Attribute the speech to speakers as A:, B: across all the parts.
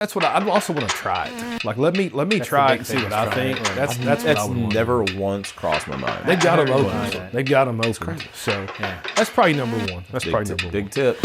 A: That's what I also want to try it. Like, let me try it and see what I think. That's what I would want.
B: Never once crossed my mind.
A: They've got them open. They've got them open. So that's probably number one. That's probably number one.
B: Big tip.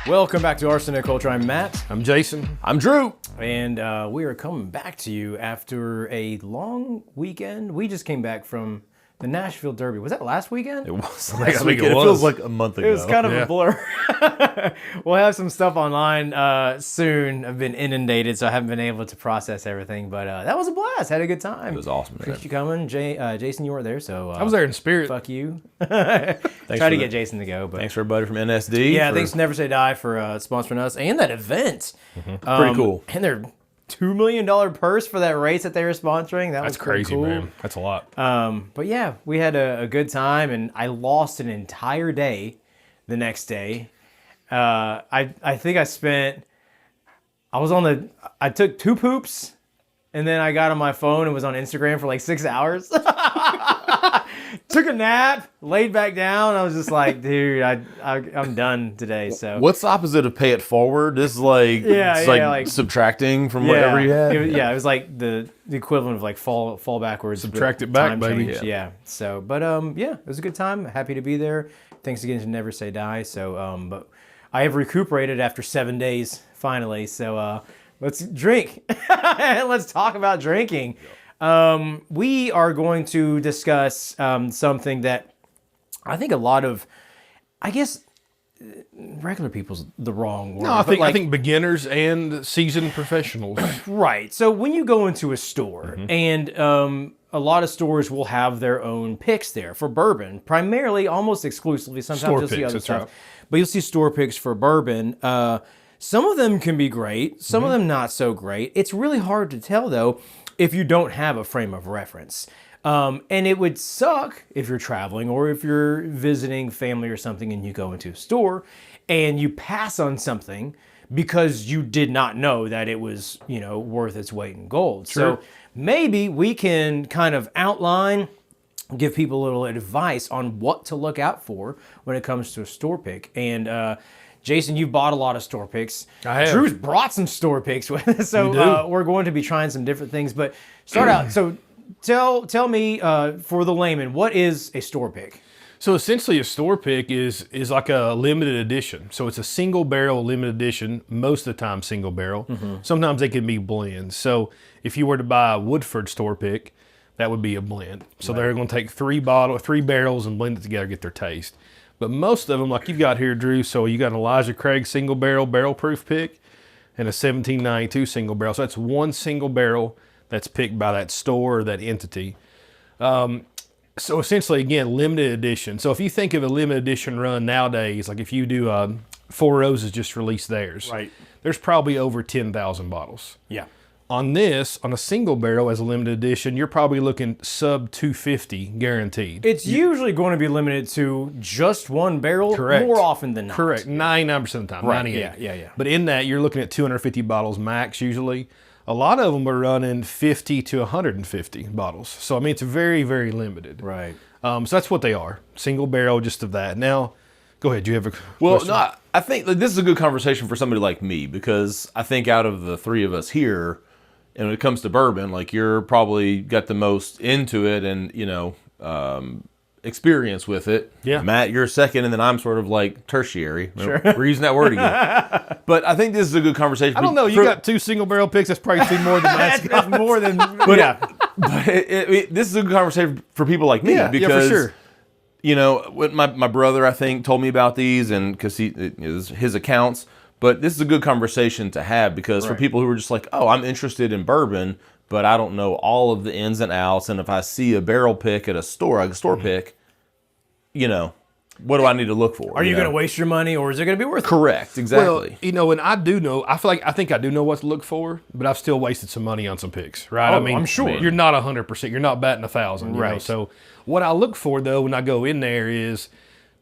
C: Welcome back to Arsenic Culture. I'm Matt.
A: I'm Jason.
B: I'm Drew.
C: And we are coming back to you after a long weekend. We just came back from the Nashville Derby. Was that last weekend?
B: It was last weekend. It feels like a month ago.
C: It was kind of a blur. We'll have some stuff online soon. I've been inundated, so I haven't been able to process everything. But that was a blast. Had a good time.
B: It was awesome.
C: Appreciate you coming. Jason, you weren't there, so...
A: I was there in spirit.
C: Fuck you. Try to get Jason to go. But
B: thanks for everybody from NSD.
C: Yeah, thanks to Never Say Die for sponsoring us and that event.
B: Pretty cool.
C: And their $2 million purse for that race that they were sponsoring. That's
A: crazy,
C: cool.
A: man. That's a lot.
C: But yeah, we had a good time, and I lost an entire day the next day. I think I took 2 poops, and then I got on my phone and was on Instagram for like 6 hours. Took a nap, laid back down. I was just like, dude, I'm done today. So
B: what's the opposite of pay it forward? This is like like subtracting from whatever you had.
C: It was like the equivalent of like fall backwards.
A: Subtract it back, baby.
C: Yeah. So, but it was a good time. Happy to be there. Thanks again to Never Say Die. So, but I have recuperated after 7 days finally. So let's drink. Let's talk about drinking. We are going to discuss something that I think a lot of, I guess, regular people's the wrong word.
A: No, I think beginners and seasoned professionals.
C: Right. So when you go into a store, and a lot of stores will have their own picks there for bourbon, primarily, almost exclusively. Sometimes you'll see other stuff, but you'll see store picks for bourbon. Some of them can be great, some of them not so great. It's really hard to tell, though, if you don't have a frame of reference. And it would suck if you're traveling or if you're visiting family or something and you go into a store and you pass on something because you did not know that it was, worth its weight in gold.
A: Sure.
C: So maybe we can kind of outline, give people a little advice on what to look out for when it comes to a store pick. And Jason, you've bought a lot of store picks.
A: I have.
C: Drew's brought some store picks with us, so we're going to be trying some different things. But start out. So tell me, for the layman, what is a store pick?
A: So essentially, a store pick is like a limited edition. So it's a single barrel limited edition. Most of the time, single barrel. Sometimes they can be blends. So if you were to buy a Woodford store pick, that would be a blend. So they're going to take 3 barrels and blend it together, get their taste. But most of them, like you've got here, Drew, so you got an Elijah Craig single barrel proof pick and a 1792 single barrel. So that's one single barrel that's picked by that store or that entity. So essentially, again, limited edition. So if you think of a limited edition run nowadays, like if you do Four Roses just released theirs,
C: right?
A: There's probably over 10,000 bottles.
C: Yeah.
A: On a single barrel as a limited edition, you're probably looking sub 250 guaranteed.
C: It's usually going to be limited to just one barrel.
A: Correct.
C: More often than not.
A: Correct. 99% of the time.
C: Right.
A: 98.
C: Yeah.
A: But in that, you're looking at 250 bottles max usually. A lot of them are running 50 to 150 bottles. So, I mean, it's very, very limited.
C: Right.
A: So that's what they are. Single barrel, just of that. Now, go ahead. Do you have a question?
B: No, I think this is a good conversation for somebody like me because I think out of the 3 of us here, and when it comes to bourbon, like you're probably got the most into it and, experience with it.
A: Yeah.
B: Matt, you're second, and then I'm sort of like tertiary.
C: Sure.
B: We're using that word again. But I think this is a good conversation.
A: I don't know. You got 2 single barrel picks. That's probably 2 more than Matt's got.
C: That's more than...
B: But this is a good conversation for people like me because,
A: for sure.
B: When my brother, I think, told me about these and because it was his accounts. But this is a good conversation to have because for people who are just like, oh, I'm interested in bourbon, but I don't know all of the ins and outs. And if I see a barrel pick at a store, like a store pick, what do I need to look for?
C: Are you going to waste your money or is it going to be worth it?
B: Correct, exactly.
A: Well, and I do know, I think I do know what to look for, but I've still wasted some money on some picks, right?
C: Oh, I'm sure.
A: You're not 100%. You're not batting 1,000,
C: right?
A: So what I look for, though, when I go in there is,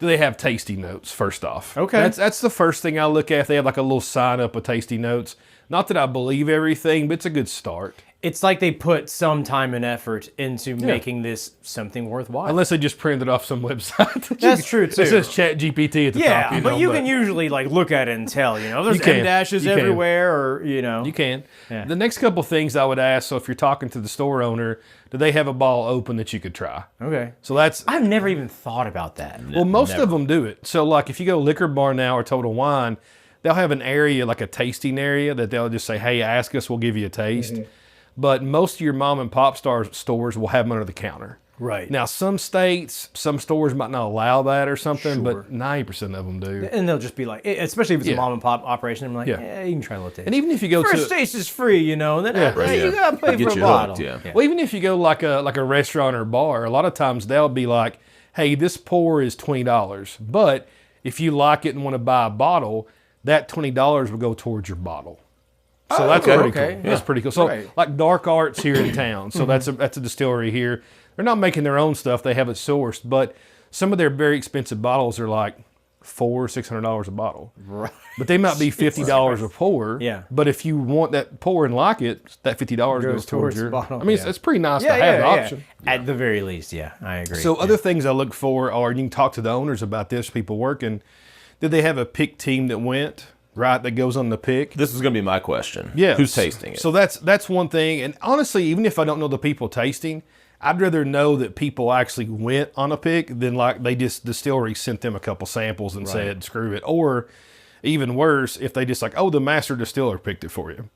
A: do they have tasty notes, first off?
C: Okay.
A: That's the first thing I look at. If they have like a little sign up of tasty notes. Not that I believe everything, but it's a good start.
C: It's like they put some time and effort into making this something worthwhile.
A: Unless they just printed off some website.
C: That's true too.
A: It says Chat GPT at the top.
C: Yeah, but you can usually like look at it and tell, there's M-dashes everywhere, or
A: You can. Yeah. The next couple things I would ask, so if you're talking to the store owner, do they have a bottle open that you could try?
C: Okay.
A: So that's...
C: I've never even thought about that.
A: Well, most of them do it. So like if you go Liquor Bar now or Total Wine, they'll have an area, like a tasting area, that they'll just say, hey, ask us, we'll give you a taste. Mm-hmm. But most of your mom and pop stores will have them under the counter.
C: Right.
A: Now, some states, some stores might not allow that or something, but 90% of them do.
C: And they'll just be like, especially if it's a mom and pop operation, I'm like, you can try a little taste.
A: And even if you go
C: First taste is free, and then you got to pay for a bottle.
B: Hooked,
A: Well, even if you go like a restaurant or bar, a lot of times they'll be like, hey, this pour is $20. But if you like it and want to buy a bottle, that $20 will go towards your bottle. So that's pretty cool. Yeah. That's pretty cool. So like Dark Arts here in town. So that's a distillery here. They're not making their own stuff. They have it sourced, but some of their very expensive bottles are like $600 a bottle. Right. But they might be $50 a pour.
C: Yeah.
A: But if you want that pour and like it, that $50 goes towards your
C: bottle.
A: I mean, it's pretty nice to have the option.
C: At the very least, I agree.
A: So other things I look for are, you can talk to the owners about this, people working. Did they have a pick team that went? Right, that goes on the pick.
B: This is going to be my question.
A: Yeah.
B: Who's tasting it?
A: So that's one thing. And honestly, even if I don't know the people tasting, I'd rather know that people actually went on a pick than like they just distillery sent them a couple samples and said, screw it. Or even worse, if they just like, oh, the master distiller picked it for you.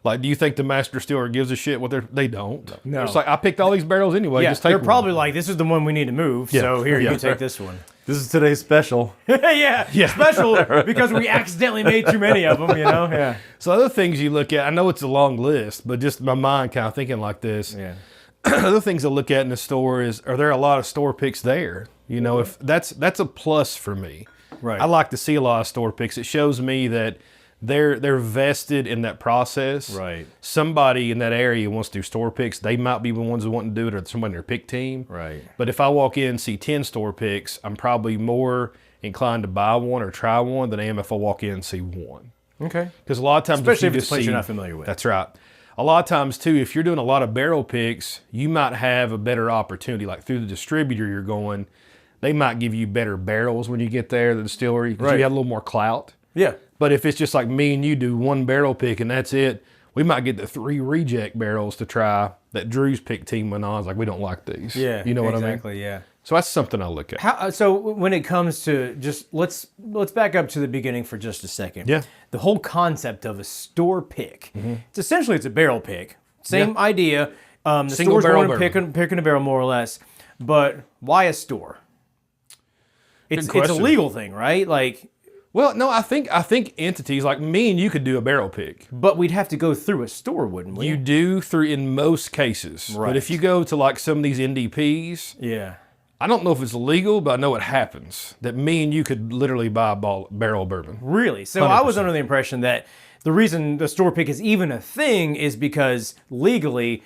A: Like, do you think the master distiller gives a shit what they don't?
C: No.
A: It's like, I picked all these barrels anyway. Just take
C: they're
A: one.
C: probably like, this is the one we need to move. So here, you can take this one.
B: This is today's special.
C: yeah, special because we accidentally made too many of them, Yeah.
A: So other things you look at, I know it's a long list, but just my mind kind of thinking like this.
C: Yeah.
A: Other things I look at in the store is, are there a lot of store picks there? If that's a plus for me.
C: Right.
A: I like to see a lot of store picks. It shows me that they're vested in that process.
C: Right.
A: Somebody in that area wants to do store picks. They might be the ones that want to do it, or somebody in their pick team.
C: Right.
A: But if I walk in and see 10 store picks, I'm probably more inclined to buy one or try one than I am if I walk in and see one.
C: Okay.
A: Because a lot of times,
C: especially if it's a place you're not familiar with.
A: That's right. A lot of times too, if you're doing a lot of barrel picks, you might have a better opportunity. Like through the distributor you're going, they might give you better barrels when you get there, the distillery, because you have a little more clout.
C: Yeah.
A: But if it's just like me and you do one barrel pick and that's it, we might get the 3 reject barrels to try that Drew's pick team went on. It's like, we don't like these.
C: Yeah.
A: You know what I mean?
C: Exactly, yeah.
A: So that's something I look at.
C: So when it comes to just, let's back up to the beginning for just a second.
A: Yeah.
C: The whole concept of a store pick. It's essentially, it's a barrel pick. Same idea. The
A: Single
C: store's
A: barrel
C: going and picking a barrel more or less. But why a store? It's a legal thing, right? Like,
A: well, no, I think entities like me and you could do a barrel pick.
C: But we'd have to go through a store, wouldn't we?
A: You do through in most cases.
C: Right.
A: But if you go to like some of these NDPs,
C: yeah.
A: I don't know if it's legal, but I know it happens. That me and you could literally buy a barrel of bourbon.
C: Really? So
A: 100%.
C: I was under the impression that the reason the store pick is even a thing is because legally,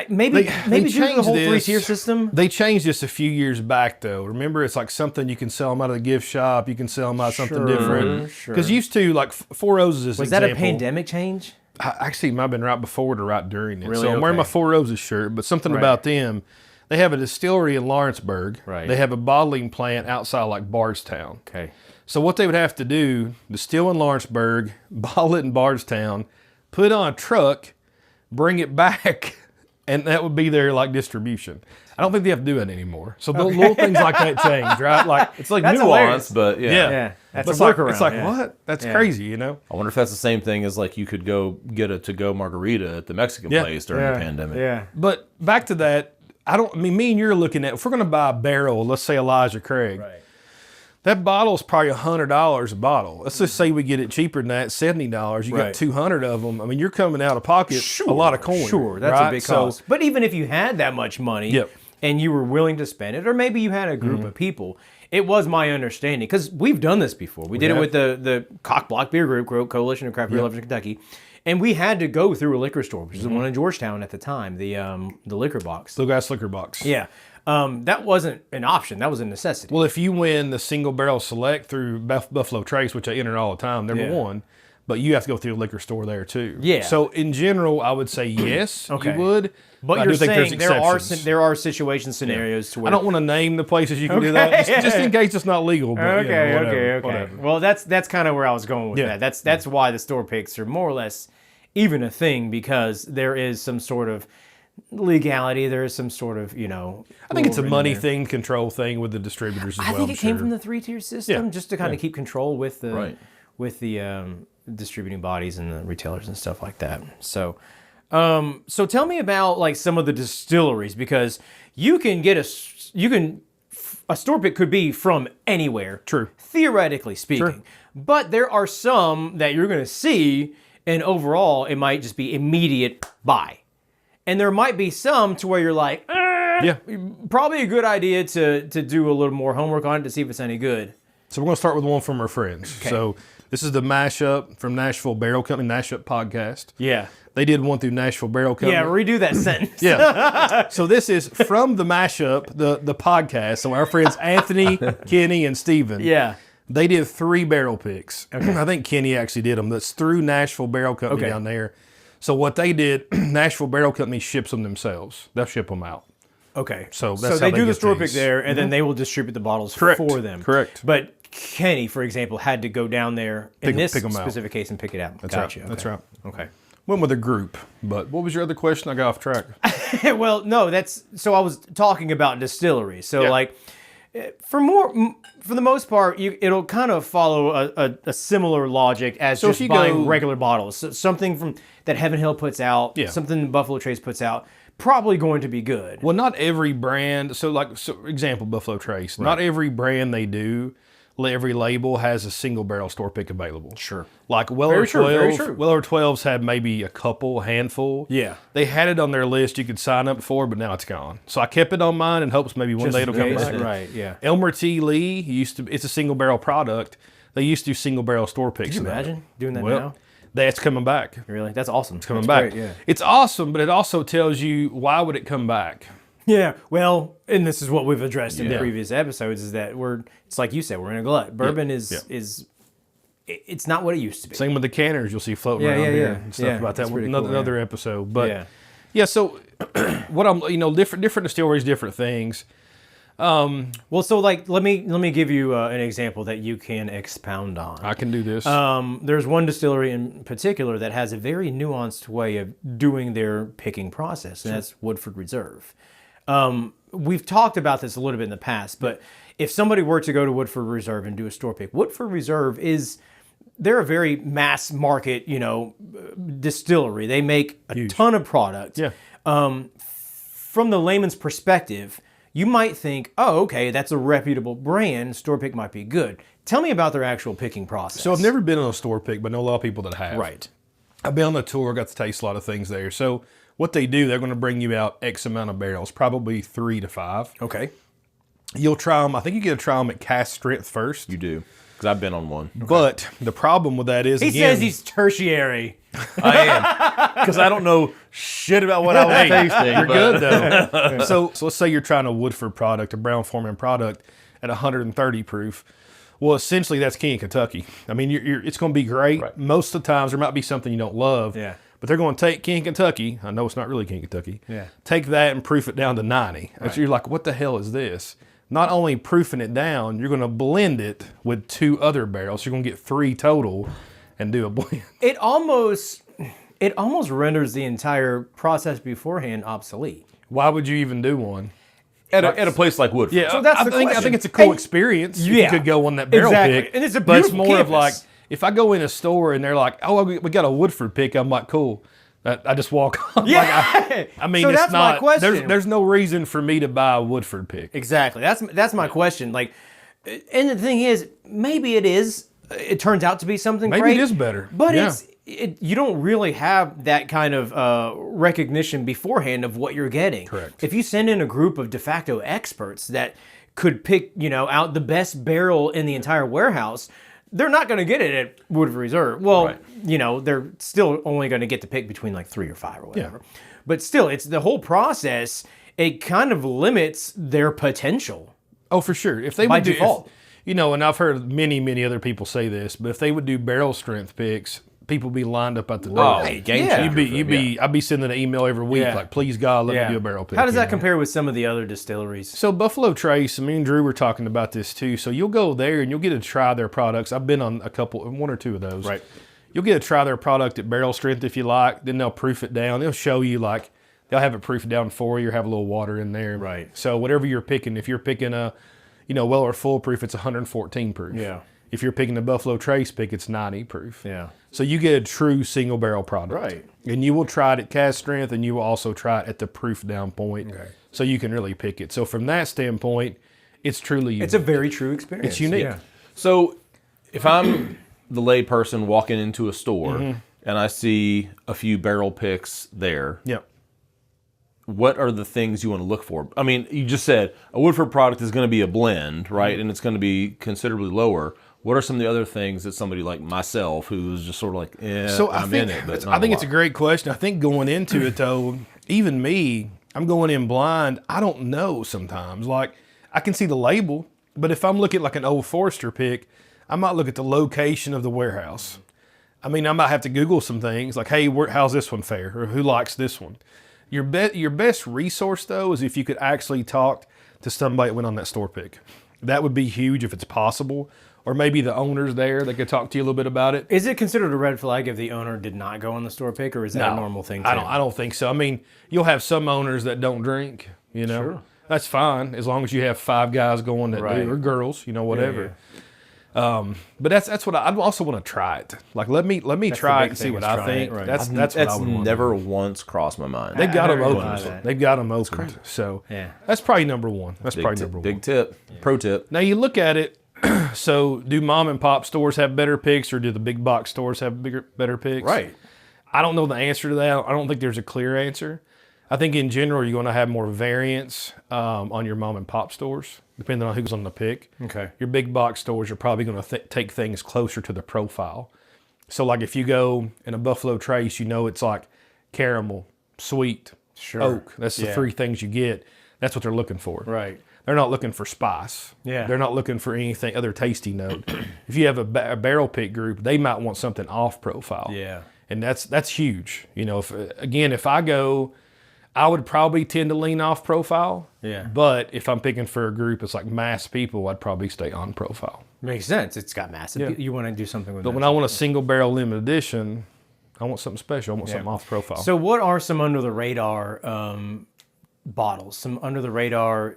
C: maybe due to the whole 3-tier system.
A: They changed this a few years back, though. Remember, it's like something you can sell them out of the gift shop. You can sell them out of something different.
C: Sure.
A: Because used to, like Four Roses is
C: Was that a pandemic change?
A: Actually, it might have been right before it or right during it.
C: Really?
A: So I'm wearing my Four Roses shirt, but something about them. They have a distillery in Lawrenceburg.
C: Right.
A: They have a bottling plant outside like Bardstown.
C: Okay.
A: So what they would have to do, distill in Lawrenceburg, bottle it in Bardstown, put it on a truck, bring it back, and that would be their like distribution. I don't think they have to do it anymore. So the little things like that change, right? Like
B: It's like
C: That's
B: nuance,
C: hilarious.
B: but
C: Yeah. That's
A: It's
C: a
A: like,
C: workaround.
A: it's like
C: yeah.
A: what? That's crazy, you know?
B: I wonder if that's the same thing as like you could go get a to-go margarita at the Mexican place during the pandemic.
C: Yeah.
A: But back to that, me and you're looking at, if we're going to buy a barrel, let's say Elijah Craig,
C: Right.
A: that bottle's probably $100 a bottle. Let's just say we get it cheaper than that, $70. You
C: Right.
A: got 200 of them. I mean, you're coming out of pocket a lot of coin.
C: Sure, that's
A: right?
C: a big cost. But even if you had that much money
A: Yep.
C: and you were willing to spend it, or maybe you had a group of people, it was my understanding, because we've done this before. We did it with the Cock Block Beer Group, Coalition of Craft Beer Lovers in Kentucky. And we had to go through a liquor store, which is the one in Georgetown at the time, the liquor box.
A: Still got a liquor box.
C: Yeah. That wasn't an option. That was a necessity.
A: Well, if you win the single barrel select through Buffalo Trace, which I enter all the time, number one. but you have to go through a liquor store there too.
C: Yeah.
A: So in general, I would say yes,
C: Okay.
A: you would.
C: But
A: I
C: you're
A: do think
C: saying
A: there's exceptions.
C: there are scenarios to where
A: I don't want to name the places you can do that, just in case it's not legal. But, whatever.
C: Well, that's kind of where I was going with that. That's why the store picks are more or less even a thing, because there is some sort of legality. There is some sort of,
A: I think it's a money thing, control thing with the distributors as well.
C: I think it came from the 3-tier system, just to kind of keep control with the distributing bodies and the retailers and stuff like that. So tell me about like some of the distilleries, because you can get a store pick could be from anywhere.
A: True.
C: Theoretically speaking.
A: True.
C: But there are some that you're going to see, and overall it might just be immediate buy. And there might be some to where you're like, probably a good idea to do a little more homework on it to see if it's any good.
A: So we're going to start with one from our friends. Okay. So this is the Mashup from Nashville Barrel Company, Mashup podcast.
C: Yeah.
A: They did one through Nashville Barrel Company.
C: Yeah, redo that sentence.
A: Yeah. So this is from the Mashup, the podcast. So our friends Anthony, Kenny, and Steven.
C: Yeah.
A: They did 3 barrel picks. Okay. I think Kenny actually did them. That's through Nashville Barrel Company down there. So what they did, Nashville Barrel Company ships them themselves. They'll ship them out.
C: Okay.
A: So that's
C: they
A: how
C: do the
A: get
C: store
A: these.
C: pick there, and then they will distribute the bottles for them.
A: Correct.
C: But Kenny, for example, had to go down there in this
A: pick 'em
C: specific case and pick it out.
A: That's
C: Gotcha.
A: right.
C: Okay.
A: That's right.
C: Okay.
A: Went with a group. But what was your other question? I got off track.
C: Well, no, so I was talking about distilleries. So like, for the most part, it'll kind of follow a similar logic as just buying regular bottles. So something that Heaven Hill puts out, something Buffalo Trace puts out, probably going to be good.
A: Well, not every brand. So example, Buffalo Trace. Right. Not every brand they do, every label has a single barrel store pick available.
C: Sure.
A: Like Weller 12. Weller 12s had maybe a handful. Yeah. They had it on their list you could sign up for, but now it's gone. So I kept it on mine in hopes maybe one day it'll come back.
C: Right, yeah.
A: Elmer T. Lee it's a single barrel product. They used to do single barrel store picks.
C: Could you imagine doing that now?
A: That's coming back.
C: Really? That's awesome.
A: It's coming back.
C: Great, yeah.
A: It's awesome, but it also tells you why would it come back?
C: Yeah, well, and this is what we've addressed in previous episodes, is that it's like you said, we're in a glut. Bourbon is it's not what it used to be.
A: Same with the canners you'll see floating around here and stuff about that. Another episode. But so what I'm different distilleries, different things.
C: Well, so like let me give you an example that you can expound on.
A: I can do this.
C: There's one distillery in particular that has a very nuanced way of doing their picking process, and that's Woodford Reserve. We've talked about this a little bit in the past, but if somebody were to go to Woodford Reserve and do a store pick, Woodford Reserve they're a very mass market, distillery. They make a ton of product. Yeah. From the layman's perspective, you might think, oh, okay, that's a reputable brand. Store pick might be good. Tell me about their actual picking process.
A: So I've never been on a store pick, but I know a lot of people that have.
C: Right.
A: I've been on the tour, got to taste a lot of things there. So what they do, they're going to bring you out X amount of barrels, probably 3 to 5.
C: Okay.
A: You'll try them. I think you get to try them at cast strength first.
B: You do, because I've been on one.
A: Okay. But the problem with that is,
C: he says he's tertiary.
B: I am, because I don't know shit about what I was tasting.
A: You're good though. So let's say you're trying a Woodford product, a Brown-Forman product at 130 proof. Well, essentially that's King of Kentucky. I mean, it's going to be great. Right. Most of the times there might be something you don't love. Yeah. But they're going to take King of Kentucky. I know it's not really King of Kentucky. Yeah. Take that and proof it down to 90. Right. And so you're like, what the hell is this? Not only proofing it down, you're going to blend it with 2 other barrels. You're going to get 3 total and do a blend.
C: It almost renders the entire process beforehand obsolete.
A: Why would you even do one?
B: At a place like Woodford.
A: Yeah, so that's I think it's a cool experience. Yeah, you could go on that barrel pick.
C: And it's a
A: but
C: beautiful
A: it's more
C: campus.
A: Of like, if I go in a store and they're like, oh, we got a Woodford pick, I'm like, cool. I just walk on.
C: Yeah.
A: I mean,
C: so
A: it's
C: that's
A: not,
C: my question.
A: There's no reason for me to buy a Woodford pick.
C: Exactly. That's my question. Like, and the thing is, maybe it is. It turns out to be something
A: maybe
C: great.
A: Maybe it is better.
C: But you don't really have that kind of recognition beforehand of what you're getting.
A: Correct.
C: If you send in a group of de facto experts that could pick, out the best barrel in the entire warehouse, they're not going to get it at Woodford Reserve. Well, they're still only going to get to pick between like 3 or 5 or whatever. Yeah. But still, it's the whole process. It kind of limits their potential.
A: Oh, for sure. If they
C: by
A: would
C: default.
A: And I've heard many, many other people say this, but if they would do barrel strength picks, people be lined up at the door.
B: Oh, game changer.
A: I'd be sending an email every week like, please God, let me do a barrel pick.
C: How does that compare with some of the other distilleries?
A: So Buffalo Trace, me and Drew were talking about this too. So you'll go there and you'll get to try their products. I've been on one or two of those.
C: Right.
A: You'll get to try their product at barrel strength if you like. Then they'll proof it down. They'll show you like, they'll have it proofed down for you or have a little water in there.
C: Right.
A: So whatever you're picking, if you're picking a, Weller full proof, it's 114 proof.
C: Yeah.
A: If you're picking a Buffalo Trace pick, it's 90 proof.
C: Yeah.
A: So you get a true single barrel product.
C: Right.
A: And you will try it at cast strength and you will also try it at the proof down point. Okay. So you can really pick it. So from that standpoint, it's truly unique.
C: It's a very true experience.
A: It's unique.
C: Yeah.
B: So if I'm the lay person walking into a store and I see a few barrel picks there, what are the things you want to look for? I mean, you just said a Woodford product is going to be a blend, right? And it's going to be considerably lower. What are some of the other things that somebody like myself, who's just sort of like, I'm in it, but
A: I think it's a great question. I think going into it, though, even me, I'm going in blind. I don't know sometimes. Like, I can see the label, but if I'm looking at like an Old Forester pick, I might look at the location of the warehouse. I mean, I might have to Google some things like, hey, how's this one fare? Or who likes this one? Your best resource, though, is if you could actually talk to somebody that went on that store pick. That would be huge if it's possible. Or maybe the owner's there that could talk to you a little bit about it.
C: Is it considered a red flag if the owner did not go on the store pick, or is that a normal thing too?
A: I don't think so. I mean, you'll have some owners that don't drink,
C: Sure.
A: That's fine as long as you have 5 guys going that do, or girls, whatever. But that's what I'd also want to try it. Like let me try it and see what I think.
C: Right.
A: That's what I would want.
B: Never once crossed my mind.
A: They've got them open. They've got them open. So that's probably number one.
B: Big tip. Pro tip.
A: Now you look at it. So do mom and pop stores have better picks, or do the big box stores have better picks?
C: Right.
A: I don't know the answer to that. I don't think there's a clear answer. I think in general you're going to have more variance on your mom and pop stores, depending on who's on the pick.
C: Okay.
A: Your big box stores are probably going to take things closer to the profile. So like if you go in a Buffalo Trace, it's like caramel, sweet, oak. That's the 3 things you get. That's what they're looking for.
C: Right.
A: They're not looking for spice.
C: Yeah.
A: They're not looking for anything other tasty note. If you have a barrel pick group, they might want something off profile.
C: Yeah.
A: And that's huge. If I go, I would probably tend to lean off profile.
C: Yeah.
A: But if I'm picking for a group, it's like mass people, I'd probably stay on profile.
C: Makes sense. It's got massive. Yeah. You want to do something with it.
A: But when I want a single barrel limited edition, I want something special. I want something off profile.
C: So what are some under the radar bottles, some under the radar,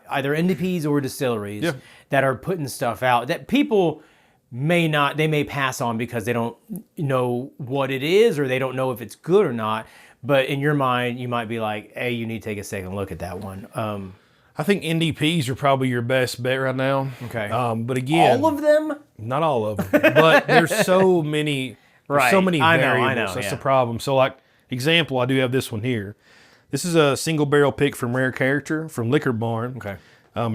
C: either NDPs or distilleries that are putting stuff out that people may pass on because they don't know what it is, or they don't know if it's good or not. But in your mind, you might be like, hey, you need to take a second look at that one.
A: I think NDPs are probably your best bet right now.
C: Okay.
A: But again,
C: all of them?
A: Not all of them, but there's so many, so many variables.
C: I know,
A: That's the problem. So like example, I do have this one here. This is a single barrel pick from Rare Character from Liquor Barn.
C: Okay.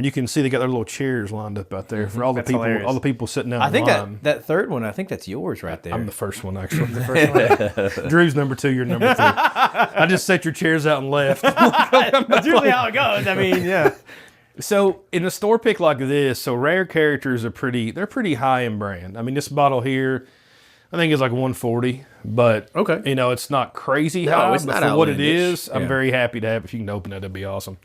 A: You can see they got their little chairs lined up out there for all the people.
C: Hilarious.
A: All the people sitting down.
C: I think that third one. I think that's yours right there.
A: I'm the first one actually. The first one. Drew's number 2. You're number 3. I just set your chairs out and left.
C: That's usually how it goes. I mean, yeah.
A: So in a store pick like this, Rare Characters are they're pretty high in brand. I mean, this bottle here, I think it's like 140, but
C: okay.
A: It's not crazy high.
C: It's not
A: for what it
C: outlandish.
A: is, I'm very happy to have. If you can open it, that'd be awesome.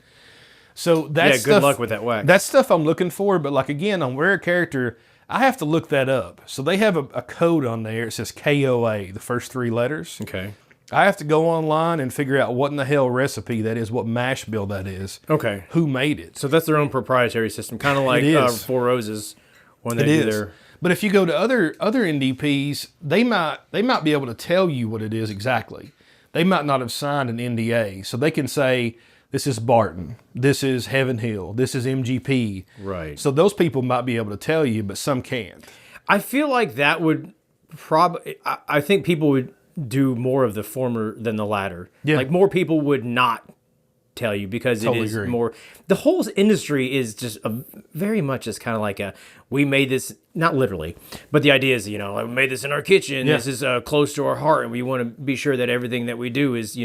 A: So that's
C: good luck with that wax.
A: That's stuff I'm looking for, but like again on Rare Character, I have to look that up. So they have a code on there. It says KOA, the first 3 letters.
C: Okay.
A: I have to go online and figure out what in the hell recipe that is, what mash bill that is.
C: Okay.
A: Who made it?
C: So that's their own proprietary system, kind of like Four Roses when they do their.
A: But if you go to other NDPs, they might be able to tell you what it is exactly. They might not have signed an NDA, so they can say this is Barton, this is Heaven Hill, this is MGP.
C: Right.
A: So those people might be able to tell you, but some can't.
C: I feel like that would probably. I think people would do more of the former than the latter.
A: Yeah.
C: Like more people would not tell you because
A: Totally
C: it is
A: agree.
C: more. The whole industry is just very much just kind of like we made this, not literally, but the idea is we made this in our kitchen.
A: Yeah.
C: This is close to our heart, and we want to be sure that everything that we do is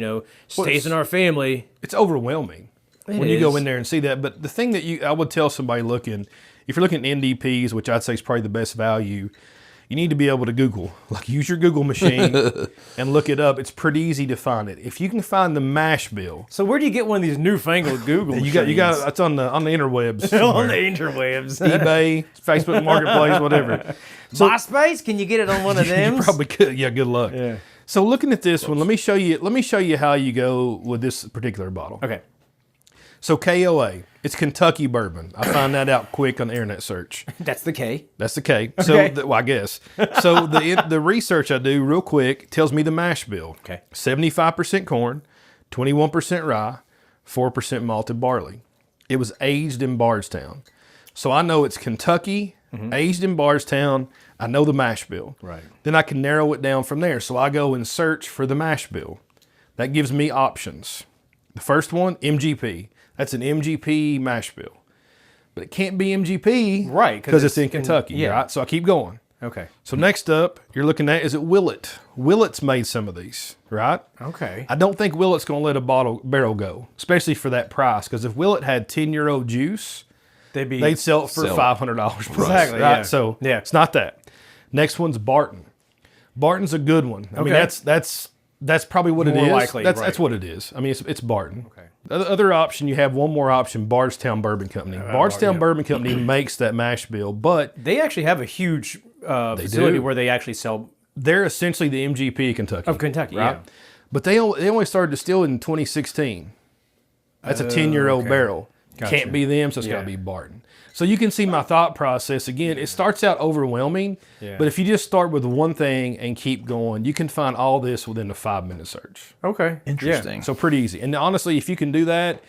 C: stays in our family.
A: It's overwhelming when you go in there and see that. But the thing that I would tell somebody looking, if you're looking at NDPs, which I'd say is probably the best value, you need to be able to Google, like use your Google machine and look it up. It's pretty easy to find it. If you can find the mash bill.
C: So where do you get one of these newfangled Google machines?
A: You got it's on the interwebs.
C: On the interwebs.
A: eBay, Facebook Marketplace, whatever.
C: So, MySpace? Can you get it on one of them?
A: You probably could. Yeah, good luck.
C: Yeah.
A: So looking at this one, let me show you how you go with this particular bottle.
C: Okay.
A: So KOA, it's Kentucky bourbon. I found that out quick on the internet search.
C: That's the K.
A: That's the K.
C: Okay.
A: So, I guess. So the research I do real quick tells me the mash bill.
C: Okay.
A: 75% corn, 21% rye, 4% malted barley. It was aged in Bardstown. So I know it's Kentucky, aged in Bardstown. I know the mash bill.
C: Right.
A: Then I can narrow it down from there. So I go and search for the mash bill. That gives me options. The first one, MGP. That's an MGP mash bill. But it can't be MGP.
C: Right.
A: Because it's in Kentucky,
C: yeah.
A: right? So I keep going.
C: Okay.
A: So next up, you're looking at, is it Willett? Willett's made some of these, right?
C: Okay.
A: I don't think Willett's going to let a barrel go, especially for that price. Because if Willett had 10-year-old juice, they'd sell it for $500 price.
C: Exactly,
A: right?
C: yeah.
A: So
C: yeah.
A: It's not that. Next one's Barton. Barton's a good one. I mean, that's probably what it is.
C: Likely,
A: that's what it is. I mean, it's Barton.
C: Okay.
A: The other option, you have one more option, Bardstown Bourbon Company. Bardstown Bourbon Company makes that mash bill, but
C: they actually have a huge facility where they actually sell.
A: They're essentially the MGP of Kentucky.
C: Of Kentucky,
A: right?
C: yeah.
A: But they only started distilling in 2016. That's a 10-year-old barrel.
C: Gotcha.
A: Can't be them, so it's got to be Barton. So you can see my thought process. Again, it starts out overwhelming, but if you just start with one thing and keep going, you can find all this within a 5-minute search.
C: Okay.
B: Interesting.
A: Yeah. So pretty easy. And honestly, if you can do that,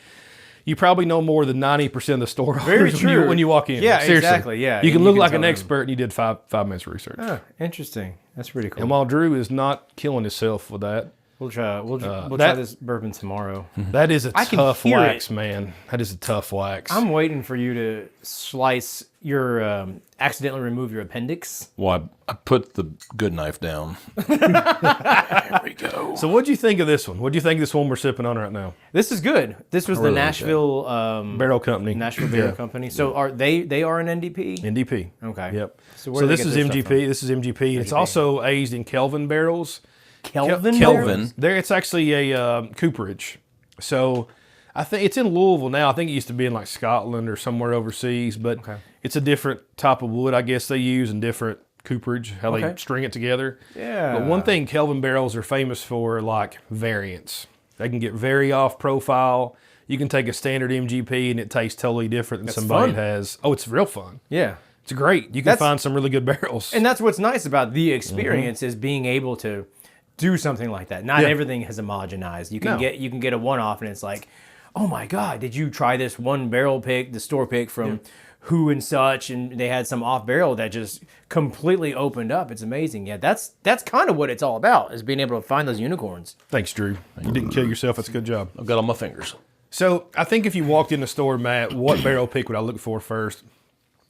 A: you probably know more than 90% of the store
C: Very
A: owners
C: true.
A: when you walk in.
C: Yeah,
A: Seriously.
C: Exactly. Yeah.
A: You can look like an
C: tell
A: expert and you did five minutes of research.
C: Oh, interesting. That's pretty cool.
A: And while Drew is not killing himself with that,
C: We'll try this bourbon tomorrow.
A: that is a tough
C: hear
A: wax,
C: it.
A: man. That is a tough wax.
C: I'm waiting for you to slice your, accidentally remove your appendix.
B: Well, I put the good knife down. There we go.
A: So what'd you think of this one? What'd you think of this one we're sipping on right now?
C: This is good. This was the
B: really like
C: Nashville
A: Barrel Company.
C: Nashville Barrel Company. So are they are an NDP?
A: NDP.
C: Okay.
A: Yep.
C: So
A: So this is MGP. This is MGP. It's also aged in Kelvin barrels.
C: Kelvin.
B: Kelvin.
A: There, it's actually a cooperage. So I think it's in Louisville now. I think it used to be in like Scotland or somewhere overseas, but it's a different type of wood I guess they use and different cooperage, how they string it together.
C: Yeah.
A: But one thing Kelvin barrels are famous for, like variants. They can get very off profile. You can take a standard MGP and it tastes totally different than somebody
C: fun.
A: has. Oh, it's real fun.
C: Yeah.
A: It's great. You can find some really good barrels.
C: And that's what's nice about the experience is being able to do something like that. Not everything is homogenized. You can get a one-off and it's like, oh my God, did you try this one barrel pick, the store pick from who and such, and they had some off barrel that just completely opened up. It's amazing. Yeah, that's kind of what it's all about, is being able to find those unicorns.
A: Thanks, Drew. You didn't kill yourself. That's a good job.
B: I've got on my fingers.
A: So I think if you walked in the store, Matt, what barrel pick would I look for first?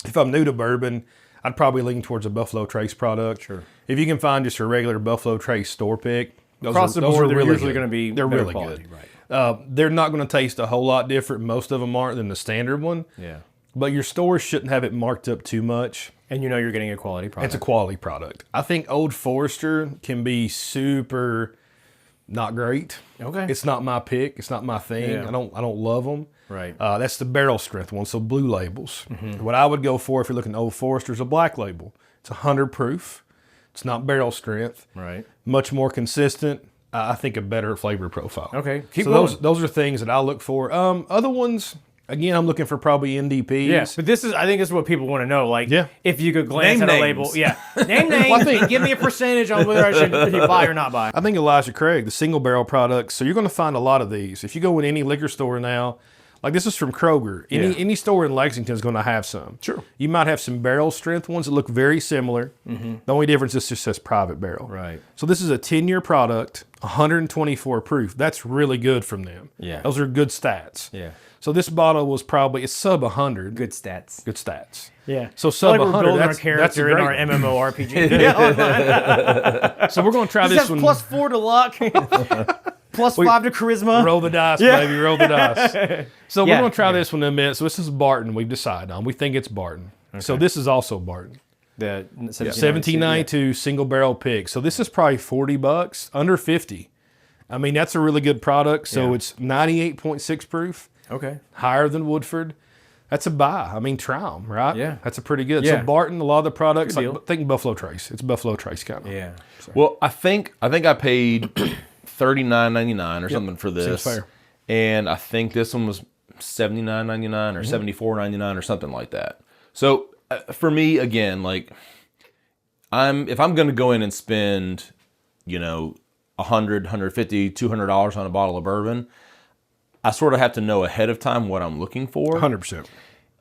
A: If I'm new to bourbon, I'd probably lean towards a Buffalo Trace product.
C: Sure.
A: If you can find just a regular Buffalo Trace store pick,
C: Across the board, they're usually going to be
A: they're
C: better
A: really
C: quality,
A: good.
C: right?
A: They're not going to taste a whole lot different. Most of them aren't than the standard one.
C: Yeah.
A: But your store shouldn't have it marked up too much.
C: And you know you're getting a quality product.
A: It's a quality product. I think Old Forester can be super not great.
C: Okay.
A: It's not my pick. It's not my thing.
C: Yeah.
A: I don't love them.
C: Right.
A: That's the barrel strength one, so blue labels. What I would go for if you're looking at Old Forester is a black label. It's 100 proof. It's not barrel strength.
C: Right.
A: Much more consistent. I think a better flavor profile.
C: Okay. Keep
A: so
C: going.
A: those are things that I look for. Other ones, again, I'm looking for probably NDPs.
C: Yeah, but I think this is what people want to know. Like, if you could glance
B: Name
C: at a
B: names.
C: label. Yeah. Name names and give me a percentage on whether I should buy or not buy.
A: I think Elijah Craig, the single barrel products. So you're going to find a lot of these. If you go in any liquor store now, like this is from Kroger. Any store in Lexington is going to have some.
B: Sure.
A: You might have some barrel strength ones that look very similar. The only difference is it just says private barrel.
C: Right.
A: So this is a 10-year product, 124 proof. That's really good from them.
C: Yeah.
A: Those are good stats.
C: Yeah.
A: So this bottle was it's sub 100.
C: Good stats.
A: Good stats.
C: Yeah.
A: So sub
C: we're
A: 100.
C: building our
A: That's
C: character
A: a
C: in
A: great
C: our
A: one.
C: MMORPG video.
A: So we're going to try this one.
C: Plus 4 to luck. Plus 5 to charisma.
A: Roll the dice, baby. Roll the dice. So we're going to try this one in a minute. So this is Barton we've decided on. We think it's Barton. Okay. So this is also Barton.
C: The
A: 1792 single barrel pick. So this is probably $40, under 50. I mean, that's a really good product. So it's 98.6 proof.
C: Okay.
A: Higher than Woodford. That's a buy. I mean, try them, right?
C: Yeah.
A: That's a pretty good.
C: Yeah.
A: So Barton, a lot of the products,
C: Good deal.
A: like, think Buffalo Trace. It's Buffalo Trace kind of.
C: Yeah.
B: Well, I think I paid $39.99 or something for this.
A: Seems fair.
B: And I think this one was $79.99 or $74.99 or something like that. So for me, again, like if I'm going to go in and spend, $100, $150, $200 on a bottle of bourbon, I sort of have to know ahead of time what I'm looking for.
A: 100%.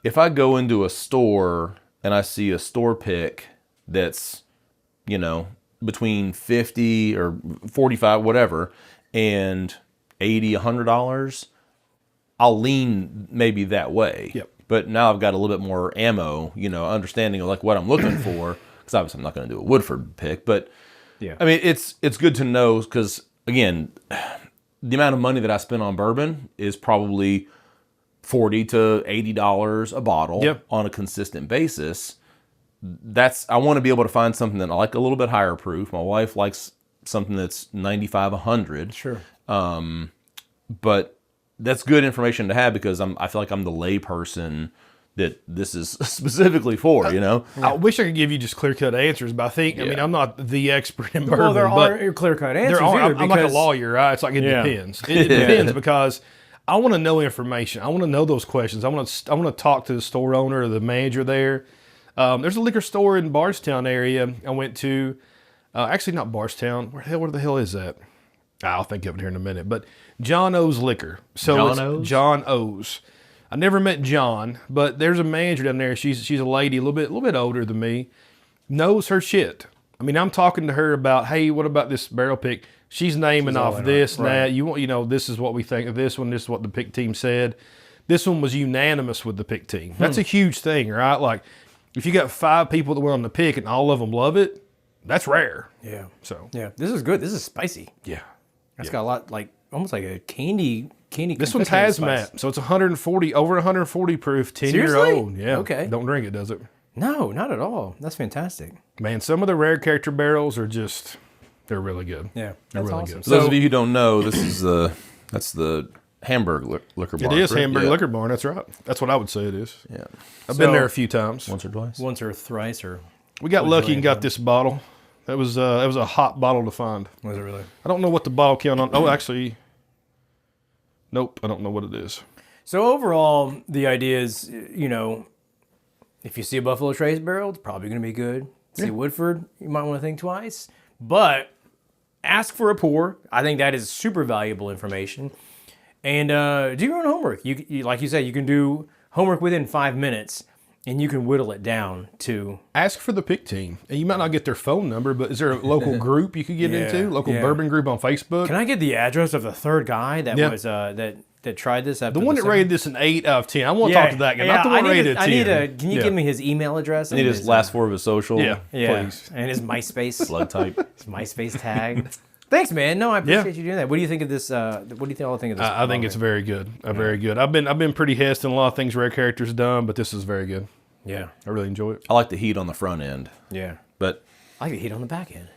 B: If I go into a store and I see a store pick that's, between 50 or 45, whatever, and $80, $100, I'll lean maybe that way.
A: Yep.
B: But now I've got a little bit more ammo, understanding of like what I'm looking for. Because obviously I'm not going to do a Woodford pick, but
C: Yeah.
B: I mean it's good to know because again, the amount of money that I spend on bourbon is probably $40 to $80 a bottle on a consistent basis. I want to be able to find something that I like a little bit higher proof. My wife likes something that's 95, 100.
C: Sure.
B: But that's good information to have because I feel like I'm the lay person that this is specifically for,
A: I wish I could give you just clear-cut answers, but I mean, I'm not the expert in bourbon.
C: Well, there
A: but
C: aren't clear-cut answers
A: there are.
C: either.
A: I'm like a lawyer, right? It's like it depends. It depends because I want to know information. I want to know those questions. I want to talk to the store owner or the manager there. There's a liquor store in Bardstown area I went to. Actually, not Bardstown. Where the hell is that? I'll think of it here in a minute. But John O's Liquor. So
B: John
A: it's
B: O's?
A: John O's. I never met John, but there's a manager down there. She's a lady, a little bit older than me. Knows her shit. I mean, I'm talking to her about, hey, what about this barrel pick? She's naming off this and that. This is what we think of this one. This is what the pick team said. This one was unanimous with the pick team. That's a huge thing, right? Like, if you got 5 people that went on the pick and all of them love it, that's rare.
C: Yeah.
A: So
C: Yeah. This is good. This is spicy.
A: yeah,
C: It's got a lot, almost like a candy.
A: this one's
C: confectionery
A: hazmat,
C: spice.
A: so it's 140 over 140 proof, 10-year
C: Seriously?
A: old. Yeah.
C: Okay.
A: Don't drink it, does it?
C: No, not at all. That's fantastic.
A: Man, some of the rare character barrels are they're really good.
C: Yeah.
A: They're
C: That's
A: really
C: awesome.
A: good.
B: For those of you who don't know, that's the Hamburg liquor bar.
A: It is
B: correct?
A: Hamburg
B: Yeah.
A: Liquor Barn. That's right. That's what I would say it is.
B: Yeah.
A: I've been there a few times.
B: Once or twice.
C: Once or thrice or
A: We got lucky and got this bottle. That was a hot bottle to find.
C: was it really?
A: I don't know what the bottle count on. Oh, actually, nope. I don't know what it is.
C: So overall, the idea is, if you see a Buffalo Trace barrel, it's probably going to be good. See Woodford, you might want to think twice. But ask for a pour. I think that is super valuable information. And do your own homework. You like you said, you can do homework within 5 minutes, and you can whittle it down to.
A: Ask for the pick team. And you might not get their phone number, but is there a local group you could get into? Local bourbon group on Facebook?
C: Can I get the address of the third guy that was that tried this? After
A: The one that rated this an 8 out of 10. I want to talk to that guy, not the one rated a 10.
C: Can you give me his email address?
B: I need his last 4 of his social.
A: Yeah,
C: Yeah,
A: please.
C: and his MySpace.
B: Blood type.
C: His MySpace tag. Thanks, man. No, I appreciate you doing that. What do you think of this? What do you all think of this?
A: I think it's very good. Very good. I've been pretty hesitant on a lot of things rare characters done, but this is very good.
C: Yeah.
A: I really enjoy it.
B: I like the heat on the front end,
C: Yeah.
B: but
C: I like the heat on the back end.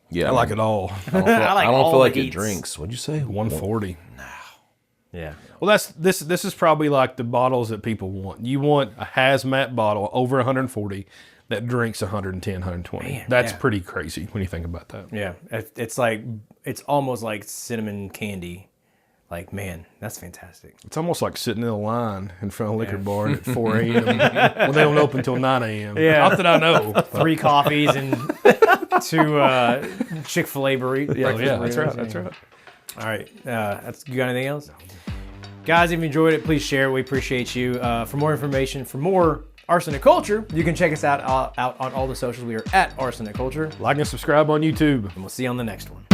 B: yeah,
A: I like it all.
B: I don't feel,
C: I like
B: I don't
C: all
B: feel
C: the
B: like it
C: heats.
B: drinks. What'd you say?
A: 140.
C: Yeah.
A: Well, this is probably like the bottles that people want. You want a hazmat bottle over 140 that drinks 110, 120.
C: Man,
A: That's
C: yeah.
A: pretty crazy when you think about that.
C: Yeah. It's almost like cinnamon candy. Like, man, that's fantastic.
A: It's almost like sitting in a line in front of a liquor bar at 4 a.m. Well, they don't open until 9 a.m.
C: Yeah.
A: Not that I know.
C: 3 coffees and 2 Chick-fil-A burritos.
A: Yeah, that's right. That's right.
C: All right. You got anything else? Guys, if you enjoyed it, please share it. We appreciate you. For more information, for more Arsenic Culture, you can check us out on all the socials. We are at Arsenic Culture,
A: Like and subscribe on YouTube.
C: and we'll see you on the next one.